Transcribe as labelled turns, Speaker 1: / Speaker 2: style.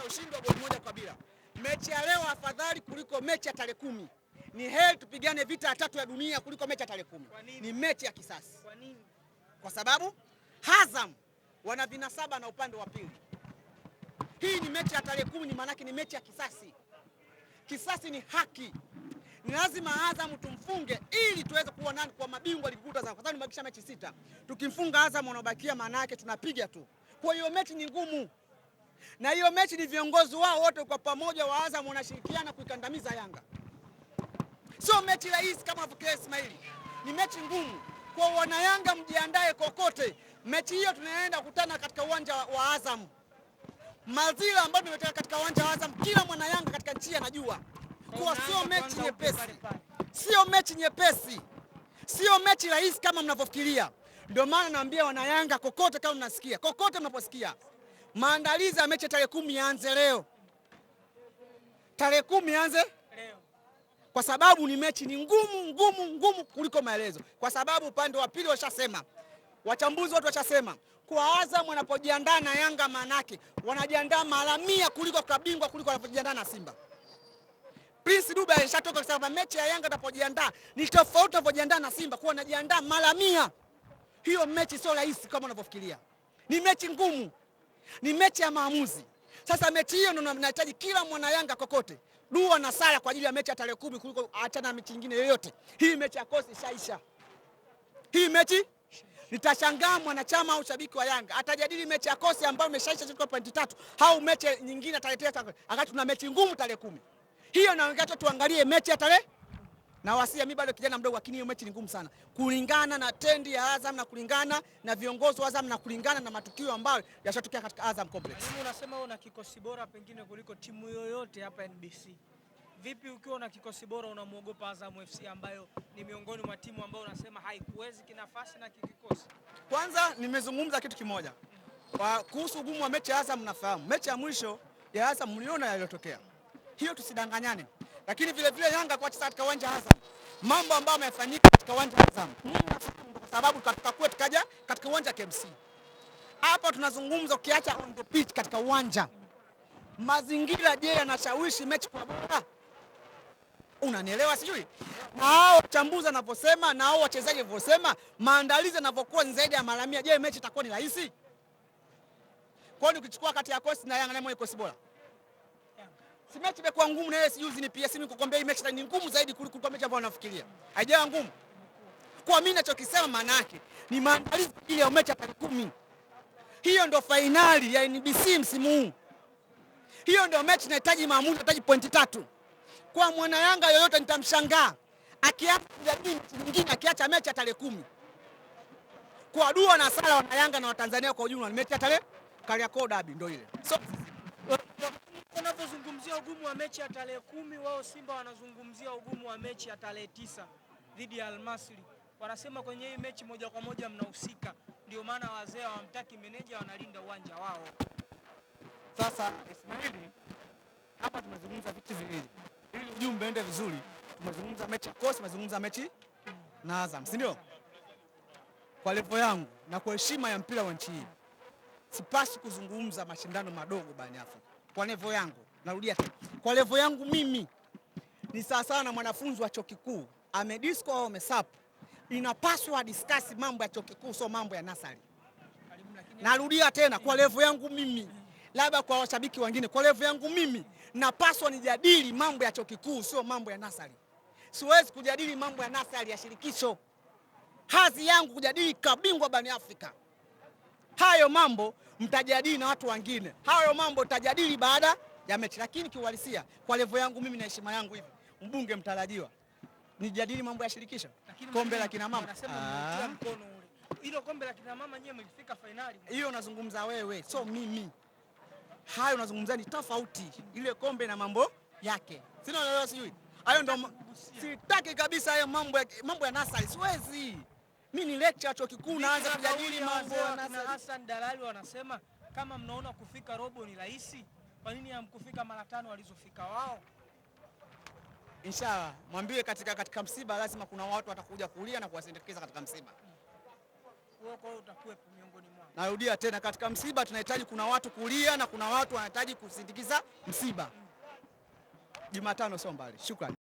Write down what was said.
Speaker 1: ushindi wa goli 1-0. Mechi ya leo afadhali kuliko mechi ya tarehe 10. Ni heri tupigane vita ya 3 ya dunia kuliko mechi ya tarehe 10. Ni mechi ya kisasi.
Speaker 2: Kwa nini?
Speaker 1: Kwa sababu Azam wana vinasaba na upande wa pili. Hii ni mechi ya tarehe 10, ni maana ni mechi ya kisasi. Kisasi ni haki. Ni lazima Azam tumfunge ili tuweze kuwa nani kwa mabingwa ligi kuu Tanzania. Kwa sababu nimebakisha mechi 6. Tukimfunga Azam wanaobakia maana yake tunapiga tu. Kwa hiyo mechi ni ngumu. Na hiyo mechi ni viongozi wao wote kwa pamoja wa Azam wanashirikiana kuikandamiza Yanga. Sio mechi rahisi kama vile Ismaili. Ni mechi ngumu. Kwa wana Yanga mjiandae kokote. Mechi hiyo tunaenda kukutana katika uwanja wa Azam. Mazira ambayo tumetaka katika uwanja wa Azam kila mwana Yanga katika nchi anajua. Kwa sio mechi nyepesi. Sio mechi nyepesi. Sio mechi rahisi kama mnavyofikiria. Ndio maana naambia wana Yanga kokote kama mnasikia. Kokote mnaposikia. Maandalizi ya mechi ya tarehe 10 yaanze leo. Tarehe 10 yaanze leo. Kwa sababu ni mechi ni ngumu kuliko maelezo. Kwa sababu upande wa pili washasema. Wachambuzi wote washasema. Kwa Azam wanapojiandaa na Yanga manake wanajiandaa mara 100 kuliko kabingwa kuliko wanapojiandaa na Simba. Prince Dube alishatoka kwa sababu mechi ya Yanga atapojiandaa ni tofauti anapojiandaa na Simba, kwa anajiandaa mara 100. Hiyo mechi sio rahisi kama unavyofikiria. Ni mechi ngumu. Ni mechi ya maamuzi. Sasa mechi hiyo ndio tunahitaji kila mwana Yanga kokote. Dua na sala kwa ajili ya mechi ya tarehe 10 kuliko achana na mechi nyingine yoyote. Hii mechi ya kosi ishaisha. Hii mechi nitashangaa mwanachama au shabiki wa Yanga atajadili mechi ya kosi ambayo imeshaisha kwa pointi 3 au mechi nyingine ataletea wakati tuna mechi ngumu tarehe 10. Hiyo na wangacho tuangalie mechi ya tarehe na wasia. Mimi bado kijana mdogo, lakini hiyo mechi ni ngumu sana kulingana na tendi ya Azam na kulingana na viongozi wa Azam na kulingana na matukio ambayo yashatokea katika Azam Complex.
Speaker 2: Mimi unasema una kikosi bora pengine kuliko timu yoyote hapa NBC. Vipi ukiwa na kikosi bora unamuogopa Azam FC ambayo ni miongoni mwa timu ambayo unasema haikuwezi kinafasi na kikosi?
Speaker 1: Kwanza nimezungumza kitu kimoja. Kuhusu ugumu wa mechi ya Azam nafahamu. Mechi ya mwisho ya Azam mliona yaliyotokea. Hiyo tusidanganyane. Lakini vile vile Yanga kwa katika uwanja Azam. Mambo ambayo yamefanyika katika uwanja Azam. Kwa sababu tukakuwa tukaja katika uwanja KMC. Hapa tunazungumza ukiacha on the pitch katika uwanja. Mazingira je yanashawishi mechi kwa bora? Unanielewa sijui? Na hao wachambuzi wanaposema na hao wachezaji wanaposema maandalizi yanavyokuwa zaidi ya mara 100, je mechi itakuwa ni rahisi? Kwa nini ukichukua kati ya kosi na Yanga na mmoja kosi bora? Si mechi imekuwa ngumu na yeye sijuzi ni PS mimi kukwambia hii mechi ni ngumu zaidi kuliko mechi ambayo unafikiria. Haijawa ngumu. Kwa mimi ninachokisema maana yake ni maandalizi ile ya mechi ya tarehe 10. Hiyo ndio finali ya NBC msimu huu. Hiyo ndio mechi inahitaji maamuzi, inahitaji pointi 3. Kwa mwana Yanga yoyote nitamshangaa akiacha kujadili nyingine akiacha mechi ya tarehe 10. Kwa dua na sala wana Yanga na Watanzania kwa ujumla ni mechi ya tarehe Kariakoo Derby ndio ile. So
Speaker 2: unapozungumzia ugumu wa mechi ya tarehe 10, wao Simba wanazungumzia ugumu wa mechi ya tarehe 9 dhidi ya Al-Masry. Wanasema kwenye hii mechi moja kwa moja mnahusika. Ndio maana wazee hawamtaki meneja, wanalinda uwanja wao.
Speaker 1: Sasa Ismaili, hapa tumezungumza vitu viwili. Ili ujumbe uende vizuri, tumezungumza mechi ya kosi, tumezungumza mechi na Azam, si ndio? Kwa level yangu na kwa heshima ya mpira wa nchi hii, sipasi kuzungumza mashindano madogo barani Afrika. Kwa level yangu, narudia tena. Kwa level yangu mimi ni sawa sawa na mwanafunzi wa chuo kikuu, amedisco au amesap. Inapaswa discuss mambo ya chuo kikuu, sio mambo ya nasari. Narudia tena, kwa level yangu mimi, labda kwa washabiki wengine, kwa level yangu mimi napaswa nijadili mambo ya chuo kikuu, sio mambo ya nasari. Siwezi kujadili mambo ya nasari ya shirikisho. Hazi yangu kujadili kabingwa barani Afrika. Hayo mambo mtajadili na watu wengine. Hayo mambo mtajadili baada ya mechi. Lakini kiuhalisia kwa level yangu mimi na heshima yangu hivi, mbunge mtarajiwa, nijadili mambo ya shirikisho. Kombe la kina mama.
Speaker 2: Wanasema mkono ule. Hilo kombe la kina mama nyewe mlifika finali.
Speaker 1: Hiyo unazungumza wewe, so mimi. Hayo unazungumza ni tofauti. Ile kombe na mambo yake. Sina unaelewa sijui. Hayo ndo sitaki kabisa hayo mambo ya nasari. Siwezi. Mimi ni lecture chuo kikuu naanza kujadili mambo ya nasari.
Speaker 2: Na Hassan Dalali wanasema kama mnaona kufika robo ni rahisi, kwa nini hamkufika mara 5 walizofika wao?
Speaker 1: Inshallah, mwambie katika msiba lazima kuna watu watakuja kulia na kuwasindikiza katika msiba.
Speaker 2: Kwa hiyo utakuwepo miongoni mwao.
Speaker 1: Narudia tena, katika msiba tunahitaji kuna watu kulia na kuna watu wanahitaji kusindikiza msiba. Jumatano sio mbali. Shukrani.